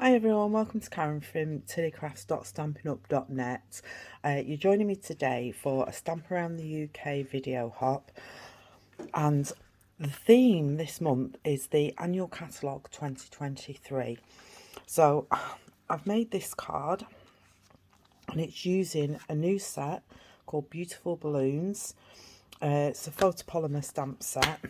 Hi everyone, welcome to Karen from tillycrafts.stampinup.net. You're joining me today for a Stamp Around the UK video hop, and the theme this month is the annual catalogue 2023. So I've made this card and it's using a new set called Beautiful Balloons. It's a photopolymer stamp set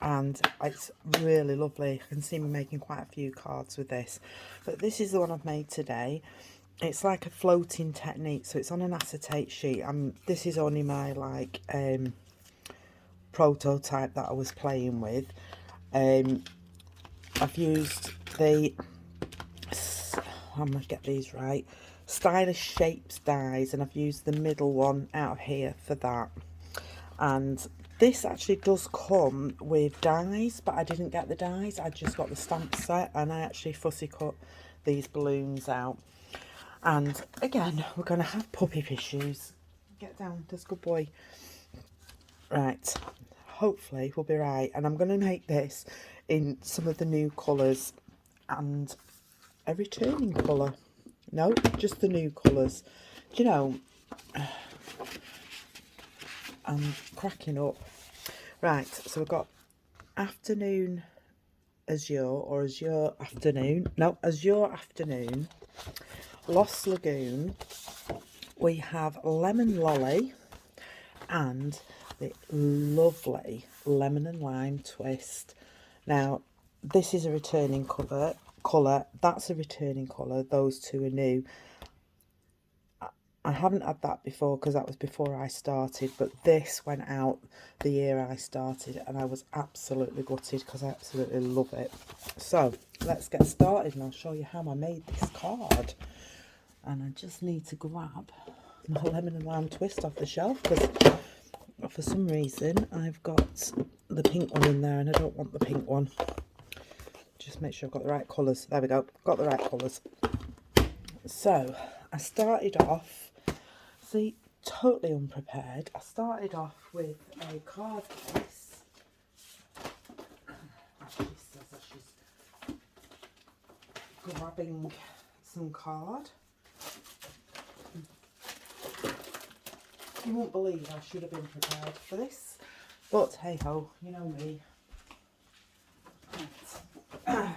and it's really lovely. You can see me making quite a few cards with this, but this is the one I've made today. It's like a floating technique, so it's on an acetate sheet. This is only my prototype that I was playing with. I've used the, I'm gonna get these right, Stylish Shapes dies, and I've used the middle one out of here for that. And this actually does come with dies, but I didn't get the dies, I just got the stamp set, and I actually fussy cut these balloons out. And again, we're going to have puppy issues. Get down, this good boy. Right, hopefully we'll be right. And I'm going to make this in some of the new colours and a returning colour. No, just the new colours. Do you know, I'm cracking up. Right, so we've got Afternoon Azure, or Azure Afternoon. No, Azure Afternoon. Lost Lagoon. We have Lemon Lolly and the lovely Lemon and Lime Twist. Now, this is a returning colour. That's a returning colour. Those two are new. I haven't had that before because that was before I started, but this went out the year I started and I was absolutely gutted because I absolutely love it. So let's get started and I'll show you how I made this card. And I just need to grab my Lemon and Lime Twist off the shelf because for some reason I've got the pink one in there and I don't want the pink one. Just make sure I've got the right colours. There we go, got the right colours. So I started off, see, totally unprepared. I started off with a card case. She says that she's grabbing some card. You won't believe I should have been prepared for this, but hey ho, you know me. Right.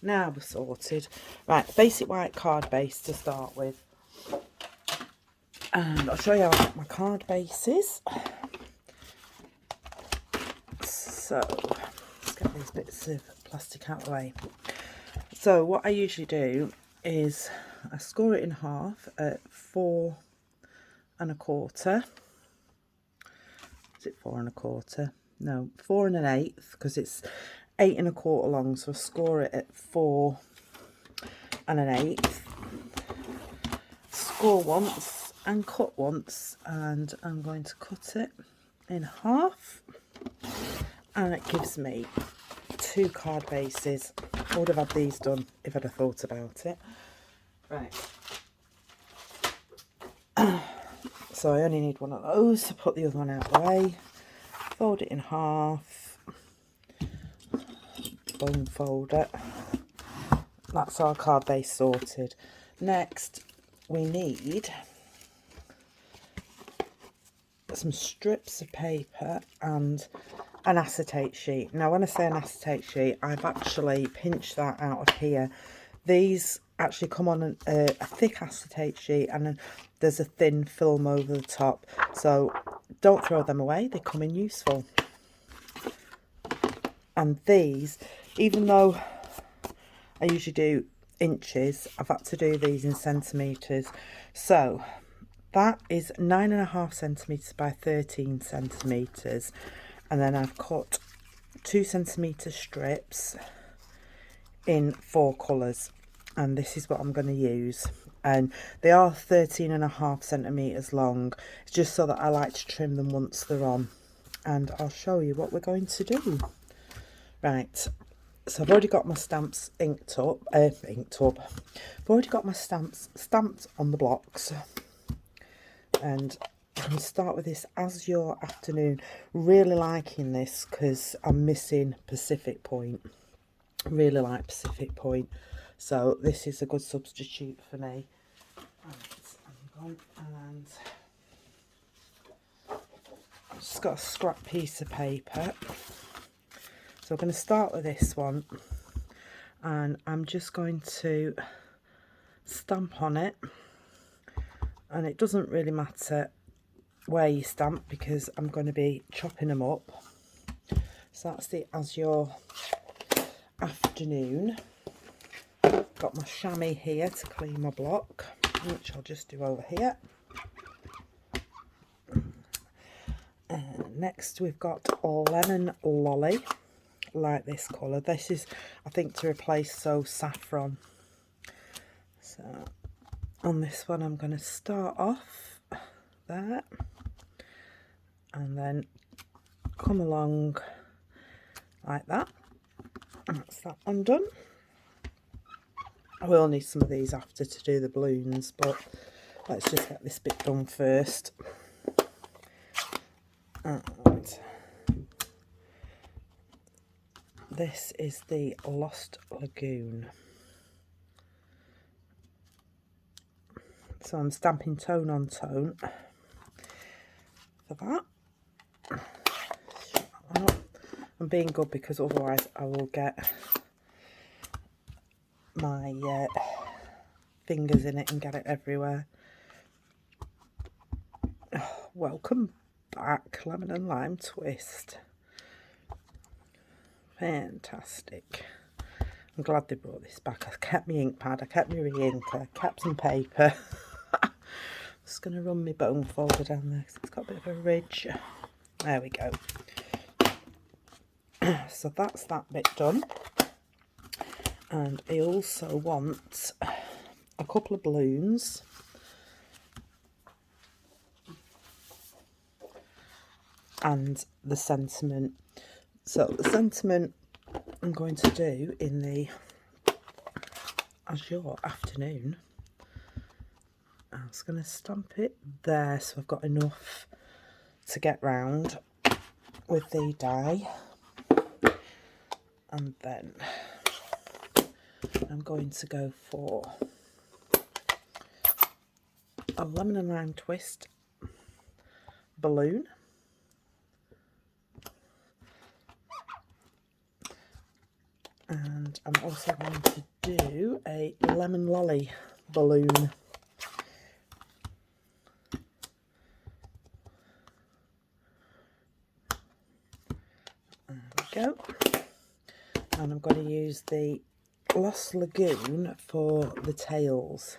Now we're sorted. Right, basic white card base to start with. And I'll show you how I got my card bases. So, let's get these bits of plastic out of the way. So what I usually do is I score it in half at 4 1/4. Is it 4 1/4? No, 4 1/8, because it's 8 1/4 long, so I score it at 4 1/8. Score once and cut once, and I'm going to cut it in half, and it gives me 2 card bases. I would have had these done if I'd have thought about it. Right. So I only need one of those to put the other one out of the way. Fold it in half. Bone fold it. That's our card base sorted. Next, we need some strips of paper and an acetate sheet. Now, when I say an acetate sheet, I've actually pinched that out of here. These actually come on a thick acetate sheet, and then there's a thin film over the top, so don't throw them away, they come in useful. And these, even though I usually do inches, I've had to do these in centimetres. So that is 9.5 centimetres by 13 centimetres, and then I've cut 2 centimetre strips in 4 colours, and this is what I'm going to use. And they are 13.5 centimetres long. It's just so that I like to trim them once they're on, and I'll show you what we're going to do. Right, so I've already got my stamps inked up. I've already got my stamps stamped on the blocks, and I'm going to start with this Azure Afternoon. Really liking this because I'm missing Pacific Point. Really like Pacific Point. So this is a good substitute for me. Right, I'm going and I've just got a scrap piece of paper. So I'm going to start with this one, and I'm just going to stamp on it, and it doesn't really matter where you stamp because I'm going to be chopping them up. So that's the Azure Afternoon. Got my chamois here to clean my block, which I'll just do over here. Next we've got Lemon Lolly, like this colour. This is, I think, to replace So Saffron. So on this one I'm going to start off there and then come along like that. And that's that one done. I will need some of these after to do the balloons, but let's just get this bit done first. And this is the Lost Lagoon. So I'm stamping tone on tone for that. I'm being good because otherwise I will get my fingers in it and get it everywhere. Oh, welcome back, Lemon and Lime Twist. Fantastic. I'm glad they brought this back. I kept my ink pad, I kept my re-inker, kept some paper. Just going to run my bone folder down there because it's got a bit of a ridge. There we go. So that's that bit done. And I also want a couple of balloons. And the sentiment. So the sentiment I'm going to do in the Azure Afternoon. I'm just going to stamp it there so I've got enough to get round with the die. And then I'm going to go for a Lemon and Lime Twist balloon. And I'm also going to do a Lemon Lolly balloon. There we go. And I'm going to use the Lost Lagoon for the tails.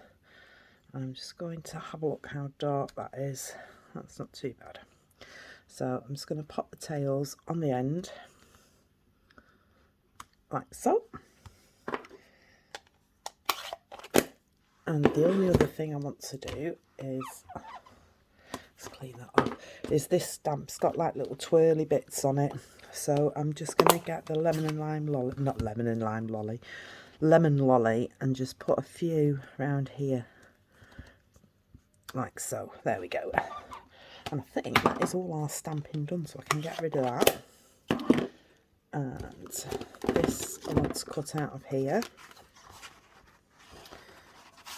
I'm just going to have a look how dark that is. That's not too bad. So I'm just going to pop the tails on the end, like so. And the only other thing I want to do is, let's clean that up, is this stamp's got like little twirly bits on it. So I'm just going to get the Lemon and Lime Lolly, not Lemon and Lime Lolly, Lemon Lolly, and just put a few around here. Like so. There we go. And I think that is all our stamping done, so I can get rid of that. And this I want to cut out of here.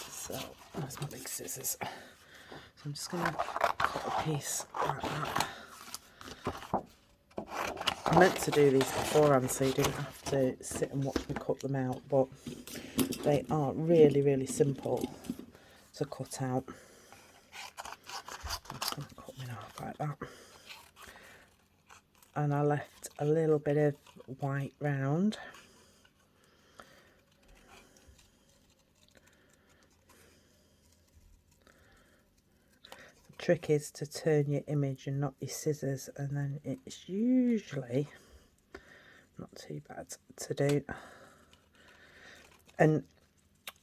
So that's my big scissors. So I'm just going to cut a piece like that. I meant to do these beforehand so you didn't have to sit and watch me cut them out, but they are really, really simple to cut out. I'm just going to cut them off like that. And I left a little bit of white round. The trick is to turn your image and not your scissors, and then it's usually not too bad to do. And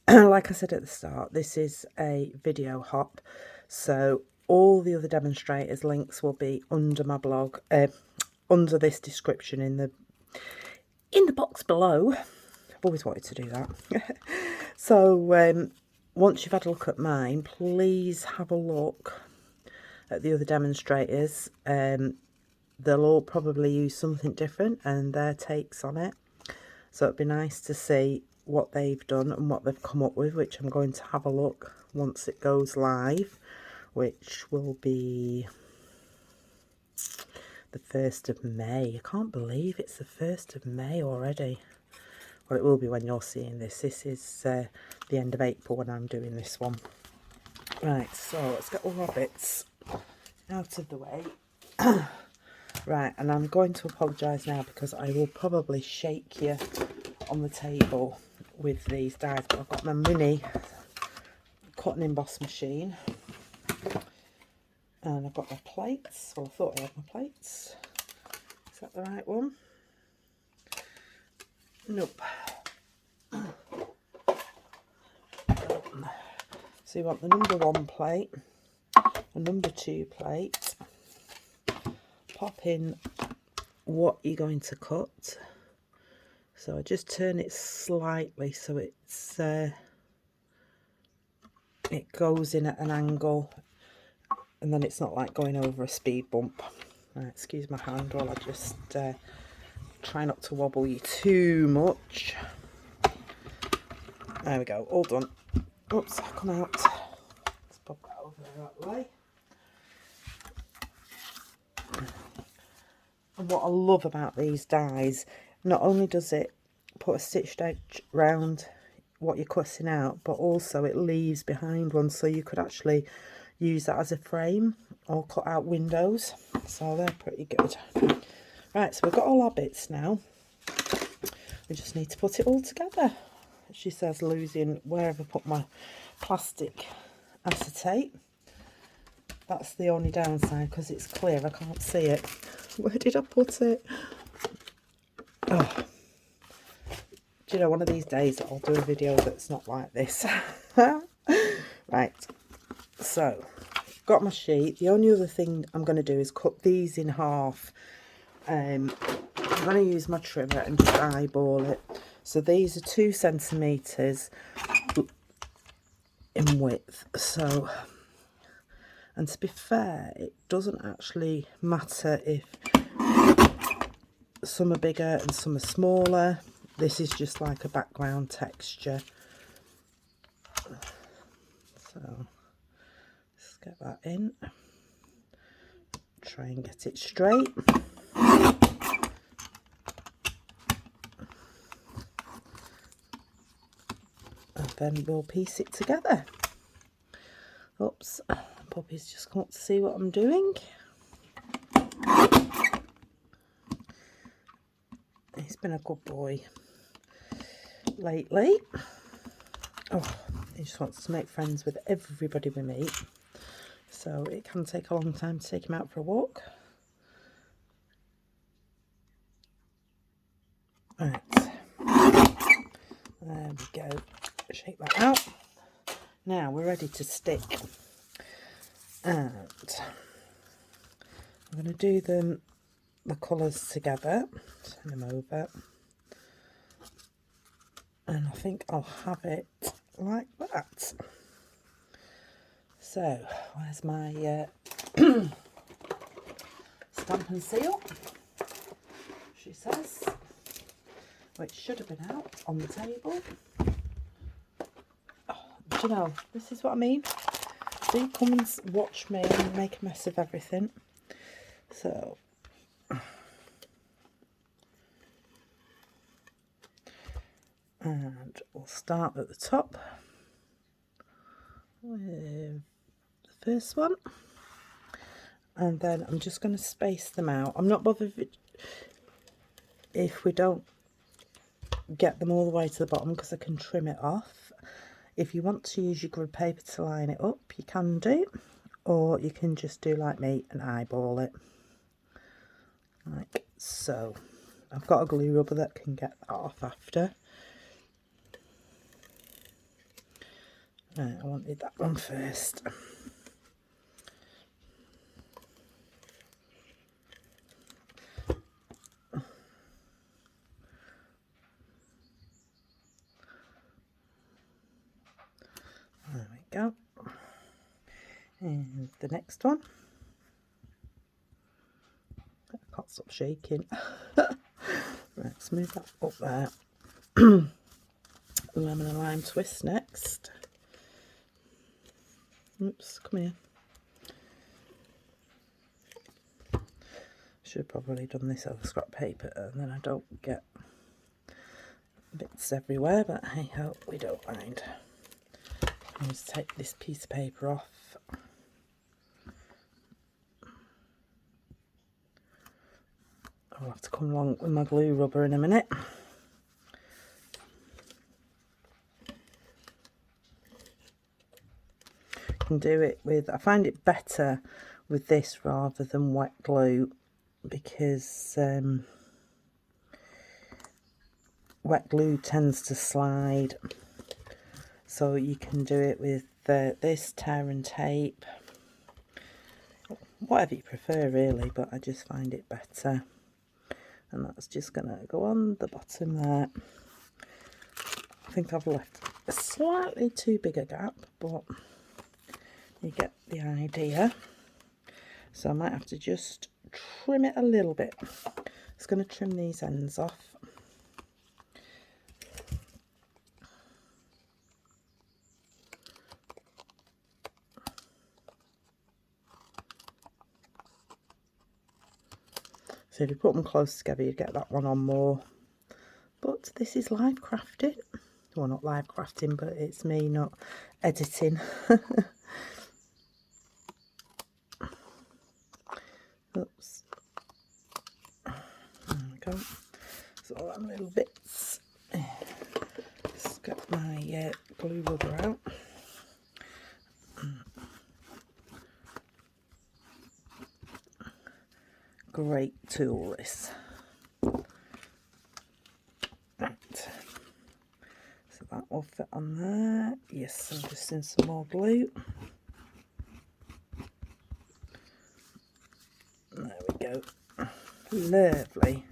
like I said at the start, this is a video hop, so all the other demonstrators links will be under my blog, under this description in the box below. I've always wanted to do that. So once you've had a look at mine, please have a look at the other demonstrators. They'll all probably use something different and their takes on it, so it'd be nice to see what they've done and what they've come up with, which I'm going to have a look once it goes live, which will be the 1st of May. I can't believe it's the 1st of May already. Well, it will be when you're seeing this. This is the end of April when I'm doing this one. Right, so let's get all our bits out of the way. Right, and I'm going to apologise now because I will probably shake you on the table with these dies. But I've got my mini cut and emboss machine. And I've got my plates. Well, I thought I had my plates. Is that the right one? Nope. So you want the number 1 plate, a number 2 plate. Pop in what you're going to cut. So I just turn it slightly so it's it goes in at an angle, and then it's not like going over a speed bump. Right, excuse my hand while I just try not to wobble you too much. There we go, all done. Oops, come out. Let's pop that over that way. And what I love about these dies, not only does it put a stitched edge round what you're cutting out, but also it leaves behind one, so you could actually use that as a frame or cut out windows. So they're pretty good. Right, so we've got all our bits now. We just need to put it all together. She says losing where have I put my plastic acetate. That's the only downside because it's clear, I can't see it. Where did I put it? Oh, do you know, one of these days I'll do a video that's not like this. Right, so got my sheet. The only other thing I'm going to do is cut these in half. I'm going to use my trimmer and just eyeball it. So these are 2 centimetres in width. So, and to be fair, it doesn't actually matter if some are bigger and some are smaller. This is just like a background texture. So let's get that in. Try and get it straight. And then we'll piece it together. Oops, Puppy's just come up to see what I'm doing. He's been a good boy lately. Oh, he just wants to make friends with everybody we meet. So it can take a long time to take him out for a walk. Right. There we go. Shake that out. Now we're ready to stick. And I'm going to do the colours together. Turn them over. And I think I'll have it like that. So, where's my stamp and seal? She says. Which should have been out on the table. Oh, do you know, this is what I mean. Do come and watch me and make a mess of everything. So, and we'll start at the top with the first one, and then I'm just going to space them out. I'm not bothered if we don't get them all the way to the bottom because I can trim it off. If you want to use your grid paper to line it up, you can do, or you can just do like me and eyeball it like so. I've got a glue rubber that can get that off after. Right, I wanted that one first. There we go. And the next one. I can't stop shaking. Right, let's move that up there. lemon and lime twist next. Oops, come here. Should have probably done this over scrap paper and then I don't get bits everywhere, but hey ho, we don't mind. I'll just take this piece of paper off. I'll have to come along with my glue rubber in a minute. You can do it with, I find it better with this rather than wet glue, because wet glue tends to slide, so you can do it with this tear and tape, whatever you prefer really, but I just find it better. And that's just gonna go on the bottom there. I think I've left a slightly too big a gap, but you get the idea. So I might have to just trim it a little bit. Just going to trim these ends off. So if you put them close together, you'd get that one on more. But this is live crafting. Well, not live crafting, but it's me not editing. Oops. There we go. So all them little bits. Just get my glue rubber out. Great tool, this. Right. So that will fit on there. Yes, I'm just in some more glue. There we go. Lovely.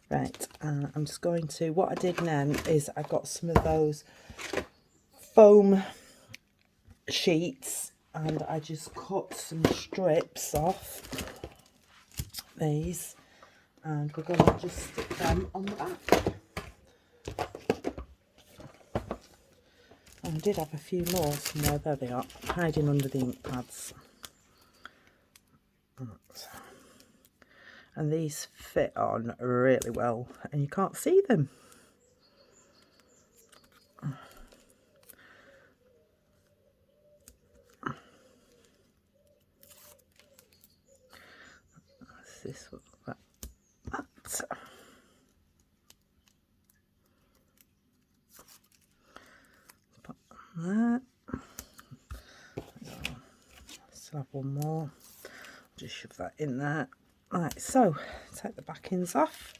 Right, I'm just going to, what I did then is I got some of those foam sheets and I just cut some strips off these, and we're going to just stick them on the back. And I did have a few more somewhere. There they are, hiding under the ink pads. And these fit on really well and you can't see them. This one, that. Put that. Still have one more. Just shove that in there. Right, so take the backings off.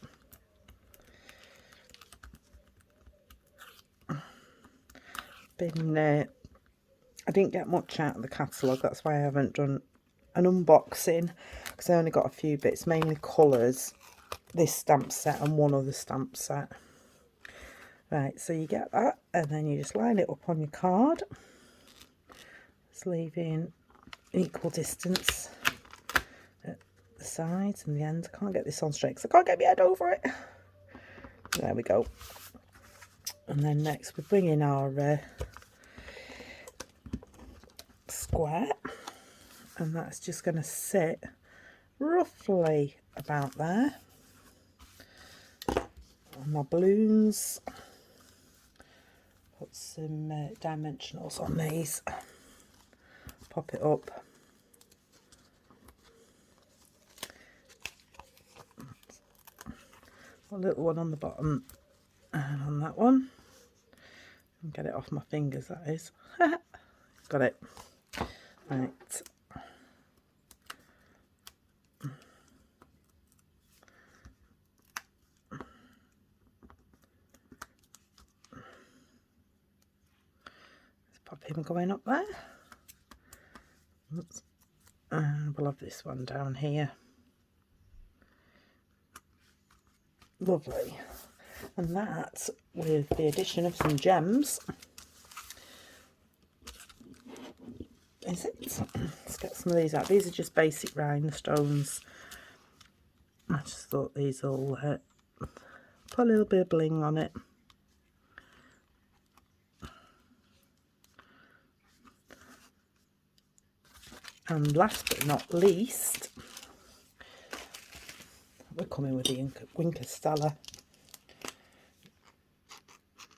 I didn't get much out of the catalogue, that's why I haven't done an unboxing, because I only got a few bits, mainly colours, this stamp set and one other stamp set. Right, so you get that and then you just line it up on your card, just leaving equal distance at the sides and the ends. I can't get this on straight because I can't get my head over it. There we go. And then next we bring in our square, and that's just going to sit roughly about there. And my balloons, put some dimensionals on these, pop it up. A little one on the bottom and on that one. Get it off my fingers, that is. Got it. Right. Let's pop him going up there. Oops. And we'll have this one down here. Lovely. And that, with the addition of some gems, is it. Let's get some of these out. These are just basic rhinestones. I just thought these will put a little bit of bling on it. And last but not least, we're coming with the Winker Stella.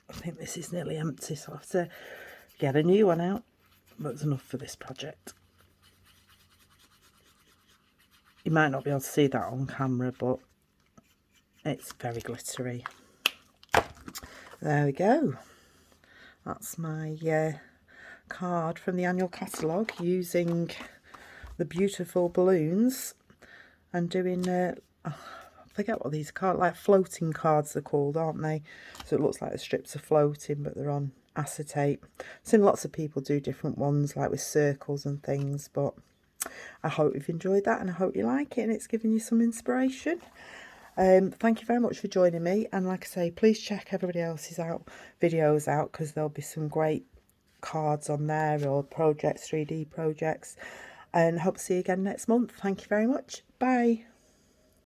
I think this is nearly empty, so I have to get a new one out. That's enough for this project. You might not be able to see that on camera, but it's very glittery. There we go. That's my card from the annual catalogue, using the beautiful balloons and doing I forget what these cards, like floating cards they're called, aren't they? So it looks like the strips are floating, but they're on acetate. I've seen lots of people do different ones, like with circles and things, but I hope you've enjoyed that and I hope you like it and it's given you some inspiration. Thank you very much for joining me, and like I say, please check everybody else's videos out, because there'll be some great cards on there, or projects, 3D projects, and hope to see you again next month. Thank you very much. Bye.